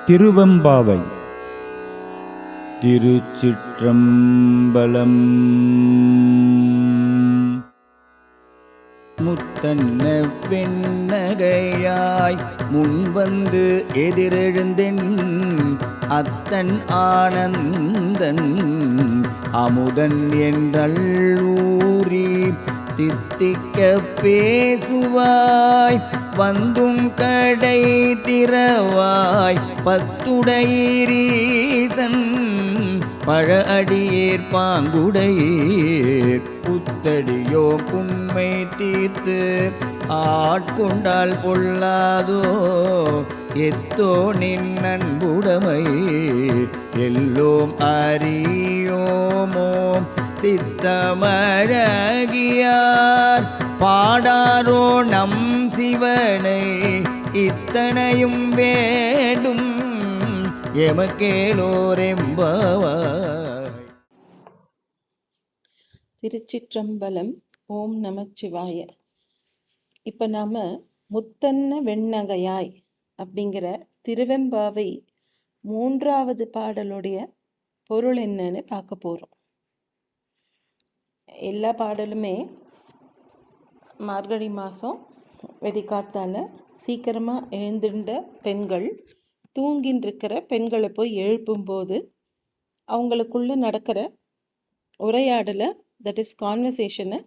திருவெம்பாவை. திருச்சிற்றம்பலம். முத்தன்ன வெண்ணகையாய் முன்வந்து எதிரெழுந்தென் அத்தன் ஆனந்தன் அமுதன் என்றூரி தித்திக்க பேசுவாய் வந்தும் கடை திறவாய் பத்துடையீரீசன் பழ அடியேற் பாங்குடையீர் புத்தடியோ புண்மை தீர்த்து ஆட்கொண்டால் பொல்லாதோ எத்தோ நின் அன்புடைமை எல்லோம் அறியோமோ சித்தமழகியார் பாடாரோ நம் சிவனை இத்தனையும் வேண்டும் எமக்கேலோரெம்பவாய். திருச்சிற்றம்பலம். ஓம் நமச்சிவாய. இப்போ நாம் முத்தன்ன வெண்ணகையாய் அப்படிங்கிற திருவெம்பாவை 3வது பாடலுடைய பொருள் என்னன்னு பார்க்க போகிறோம். எல்லா பாடலுமே மார்கழி மாதம் வெடிக்காத்தால சீக்கிரமாக எழுந்துட்ட பெண்கள் தூங்கின்னு இருக்கிற பெண்களை போய் எழுப்பும்போது அவங்களுக்குள்ள நடக்கிற உரையாடலை, தட் இஸ் கான்வர்சேஷனை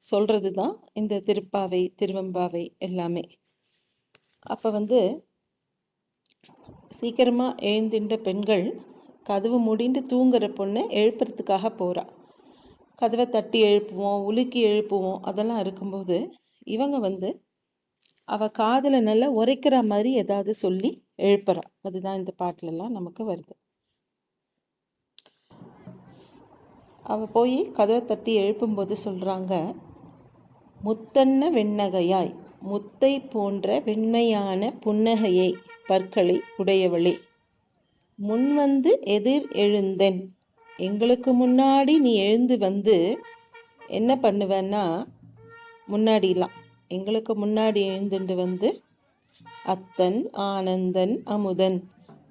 சொல்கிறது தான் இந்த திருப்பாவை திருவெம்பாவை எல்லாமே. அப்போ சீக்கிரமாக எழுந்தின்ற பெண்கள் கதவு முடிந்து தூங்குற பொண்ணை எழுப்புறதுக்காக போகிறா. கதவை தட்டி எழுப்புவோம், உலுக்கி எழுப்புவோம், அதெல்லாம் இருக்கும்போது இவங்க அவள் காதில் நல்லா உரைக்கிற மாதிரி ஏதாவது சொல்லி எழுப்புறா. அதுதான் இந்த பாட்டிலெல்லாம் நமக்கு வருது. அவள் போய் கதவை தட்டி எழுப்பும்போது சொல்கிறாங்க, முத்தன்ன வெண்ணகையாய், முத்தை போன்ற வெண்மையான புன்னகையை பற்களை உடையவளே, முன்வந்து எதிர் எழுந்தென், எங்களுக்கு முன்னாடி நீ எழுந்து என்ன பண்ணுவேன்னா, முன்னாடிலாம் எங்களுக்கு முன்னாடி எழுந்துட்டு அத்தன் ஆனந்தன் அமுதன்,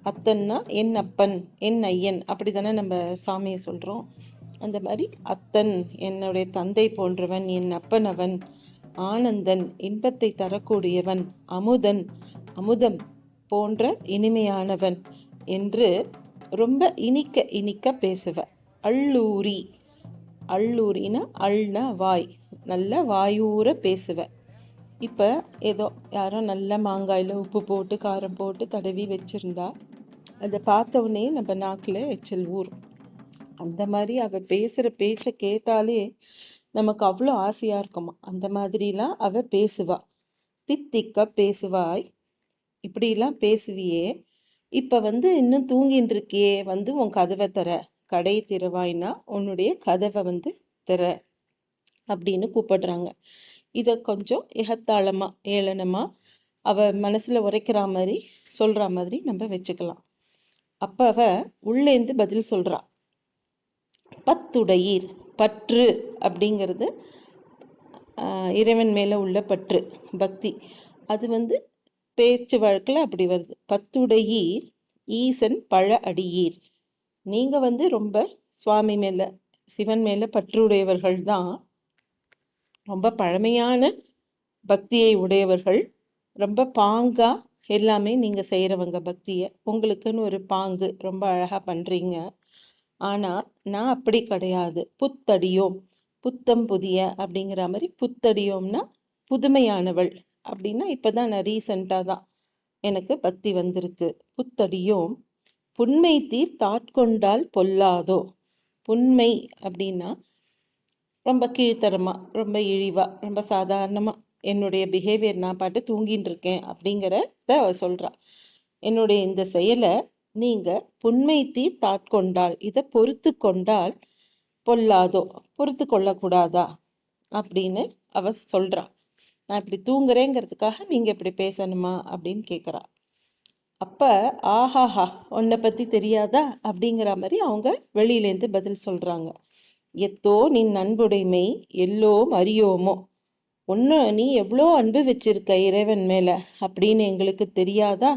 அத்தன்னா என் அப்பன் என் ஐயன், அப்படி தானே நம்ம சாமியை சொல்கிறோம். அந்த மாதிரி அத்தன் என்னுடைய தந்தை போன்றவன், என் அப்பன் அவன், ஆனந்தன் இன்பத்தை தரக்கூடியவன், அமுதன் அமுதம் போன்ற இனிமையானவன் என்று ரொம்ப இனிக்க இனிக்க பேசுவ. அள்ளூரி, அள்ளூரினா அள்னா வாய், நல்ல வாயூர பேசுவ. இப்போ ஏதோ யாரோ நல்ல மாங்காயில் உப்பு போட்டு காரம் போட்டு தடவி வச்சுருந்தா அதை பார்த்த உடனே நம்ம நாக்கில் எச்சல் ஊறும். அந்த மாதிரி அவள் பேசுகிற பேச்சை கேட்டாலே நமக்கு அவ்வளோ ஆசையாக இருக்குமா. அந்த மாதிரிலாம் அவள் பேசுவா. தித்திக்க பேசுவாய், இப்படிலாம் பேசுவியே. இப்போ இன்னும் தூங்கின்னு இருக்கியே, உன் கதவை தர, கடை திறவாய்னா உன்னுடைய கதவை திற அப்படின்னு கூப்பிடுறாங்க. இதை கொஞ்சம் எகத்தாளமாக ஏளனமாக அவள் மனசில் உரைக்கிற மாதிரி சொல்கிற மாதிரி நம்ம வச்சுக்கலாம். அப்போ அவள் உள்ளேந்து பதில் சொல்கிறா. பத்துடையீர், பற்று அப்படிங்கிறது இறைவன் மேலே உள்ள பற்று, பக்தி. அது பேச்சு வழக்கில் அப்படி வருது. பத்துடையீர் ஈசன் பழ அடியீர், நீங்கள் ரொம்ப சுவாமி மேலே சிவன் மேலே பற்றுடையவர்கள் தான், ரொம்ப பழமையான பக்தியை உடையவர்கள், ரொம்ப பாங்கா எல்லாமே நீங்கள் செய்கிறவங்க. பக்தியை உங்களுக்குன்னு ஒரு பாங்கு ரொம்ப அழகாக பண்ணுறீங்க. ஆனால் நான் அப்படி கிடையாது. புத்தடியோம், புத்தம் புதிய அப்படிங்கிற மாதிரி. புத்தடியோம்னா புதுமையானவள் அப்படின்னா இப்போ தான் நான் ரீசண்டாக தான் எனக்கு பக்தி வந்திருக்கு. புத்தடியோம் புன்மை தீர் தாட்கொண்டால் பொல்லாதோ. புன்மை அப்படின்னா ரொம்ப கீழ்த்தரமாக, ரொம்ப இழிவாக, ரொம்ப சாதாரணமாக என்னுடைய பிஹேவியர், நான் பாட்டு தூங்கின்னு இருக்கேன் அப்படிங்கிறத அவள் சொல்கிறா. என்னுடைய இந்த செயலை நீங்கள் புன்மை தீர் தாட்கொண்டால், இதை பொறுத்து கொண்டால் பொல்லாதோ, பொறுத்து கொள்ளக்கூடாதா அப்படின்னு அவ சொல்கிறா. நான் இப்படி தூங்குறேங்கிறதுக்காக நீங்கள் இப்படி பேசணுமா அப்படின்னு கேட்குறா. அப்போ ஆஹாஹா உன்னை பற்றி தெரியாதா அப்படிங்கிற மாதிரி அவங்க வெளியிலேருந்து பதில் சொல்கிறாங்க. எத்தோ நின் அன்புடைமை எல்லோம் அறியோமோ, ஒன்று நீ எவ்வளோ அன்பு வச்சிருக்க இறைவன் மேலே அப்படின்னு எங்களுக்கு தெரியாதா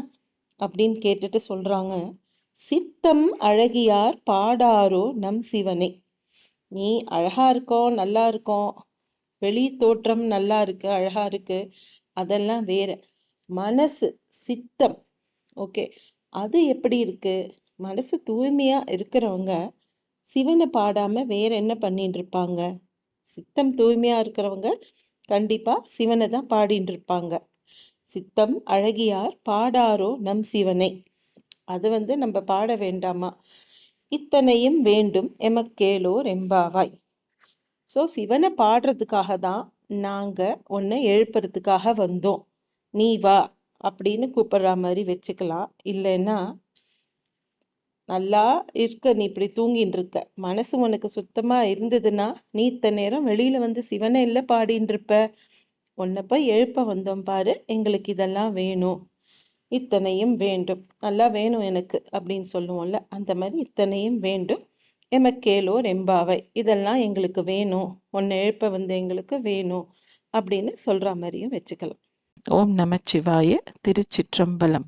அப்படின்னு கேட்டுட்டு சொல்றாங்க, சித்தம் அழகியார் பாடாரோ நம் சிவனை. நீ அழகா இருக்கோம், நல்லா இருக்கோம், வெளி தோற்றம் நல்லா இருக்கு, அழகா இருக்கு, அதெல்லாம் வேற. மனசு, சித்தம், ஓகே, அது எப்படி இருக்கு? மனசு தூய்மையா இருக்கிறவங்க சிவனை பாடாம வேற என்ன பண்ணிட்டு இருப்பாங்க? சித்தம் தூய்மையா இருக்கிறவங்க கண்டிப்பா சிவனை தான் பாடிட்டு இருப்பாங்க. சித்தம் அழகியார் பாடாரோ நம் சிவனை. அது நம்ம பாட வேண்டாமா? இத்தனையும் வேண்டும் எமக்கேளோர் எம்பாவாய். ஸோ சிவனை பாடுறதுக்காக தான் நாங்கள் உன்னை எழுப்புறதுக்காக வந்தோம், நீ வா அப்படின்னு கூப்பிடுற மாதிரி வச்சுக்கலாம். இல்லைன்னா, நல்லா இருக்க, நீ இப்படி தூங்கின்னு இருக்க, மனசு உனக்கு சுத்தமாக இருந்ததுன்னா நீ இத்தனை நேரம் வெளியில் வந்து சிவனை இல்லை பாடின்னு இருப்ப. உன்னை போய் எழுப்ப வந்தோம் பாரு, எங்களுக்கு இதெல்லாம் வேணும், இத்தனையும் வேண்டும், நல்லா வேணும் எனக்கு அப்படின்னு சொல்லுவோம்ல, அந்த மாதிரி இத்தனையும் வேண்டும் எமக்கேளோர் எம்பாவை, இதெல்லாம் எங்களுக்கு வேணும், உன்னை எழுப்ப வந்து எங்களுக்கு வேணும் அப்படின்னு சொல்கிற மாதிரியும் வச்சுக்கலாம். ஓம் நமச்சிவாய. திருச்சிற்றம்பலம்.